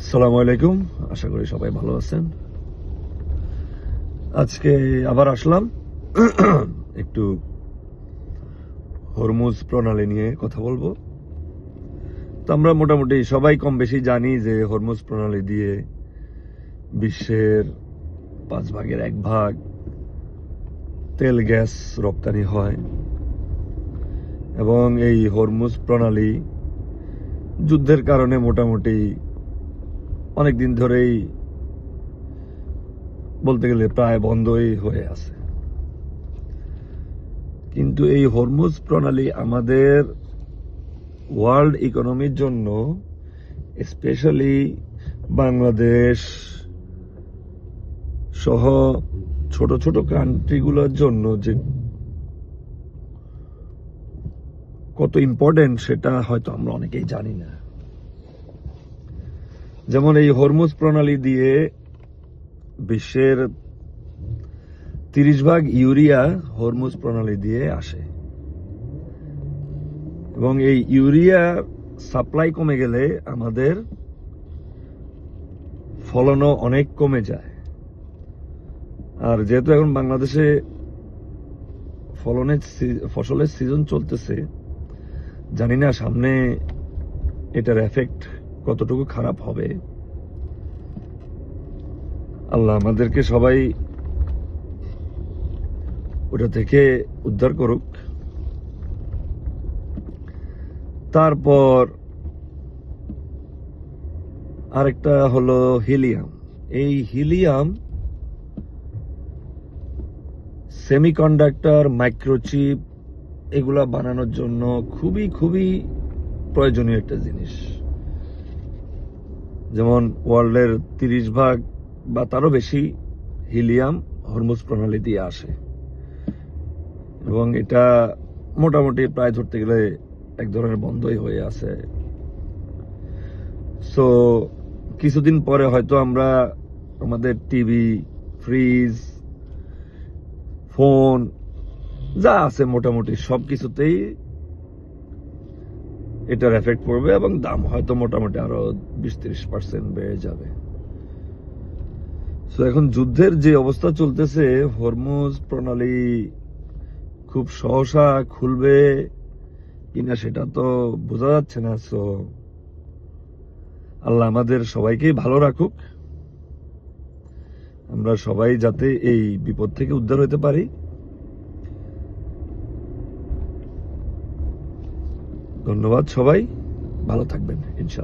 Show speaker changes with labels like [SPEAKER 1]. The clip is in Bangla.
[SPEAKER 1] আসসালামু আলাইকুম। আশা করি সবাই ভালো আছেন। আজকে আবার আসলাম একটু হরমুজ প্রণালী নিয়ে কথা বলবো। তো আমরা মোটামুটি সবাই কম বেশি জানি যে হরমুজ প্রণালী দিয়ে বিশ্বের 1/5 তেল গ্যাস রপ্তানি হয় এবং এই হরমুজ প্রণালী যুদ্ধের কারণে মোটামুটি অনেকদিন ধরেই বলতে গেলে প্রায় বন্ধই হয়ে আছে। কিন্তু এই হরমুজ প্রণালী আমাদের ওয়ার্ল্ড ইকোনমির জন্য, স্পেশালি বাংলাদেশ সহ ছোট ছোট কান্ট্রিগুলোর জন্য যে কত ইম্পর্টেন্ট সেটা হয়তো আমরা অনেকেই জানি না। যেমন এই হরমুজ প্রণালী দিয়ে বিশ্বের 30% ইউরিয়া হরমুজ প্রণালী দিয়ে আসে এবং এই ইউরিয়া সাপ্লাই কমে গেলে আমাদের ফলনও অনেক কমে যায়। আর যেহেতু এখন বাংলাদেশে ফসলের সিজন চলতেছে, জানি না সামনে এটার এফেক্ট কতটুকু খারাপ হবে। আল্লাহ আমাদেরকে সবাই ওটা থেকে উদ্ধার করুক। তারপর আরেকটা হলো হিলিয়াম। এই হিলিয়াম সেমিকন্ডাক্টর, মাইক্রোচিপ এগুলা বানানোর জন্য খুবই খুবই প্রয়োজনীয় একটা জিনিস। যেমন ওয়ার্ল্ডের 30% বা তারও বেশি হিলিয়াম হরমুজ প্রণালী দিয়ে আসে এবং এটা মোটামুটি প্রায় ধরতে গেলে এক ধরনের বন্ধই হয়ে আছে। সো কিছুদিন পরে হয়তো আমরা আমাদের টিভি, ফ্রিজ, ফোন যা আছে মোটামুটি সবকিছুতেই এটার এফেক্ট পড়বে এবং দাম হয়তো মোটামুটি আরো 20-30% বেড়ে যাবে। সো এখন যুদ্ধের যে অবস্থা চলতেছে, হরমুজ প্রণালী খুব সহসা খুলবে কিনা সেটা তো বোঝা যাচ্ছে না। সো আল্লাহ আমাদের সবাইকেই ভালো রাখুক, আমরা সবাই যাতে এই বিপদ থেকে উদ্ধার হতে পারি। ধন্যবাদ, সবাই ভালো থাকবেন ইনশাআল্লাহ।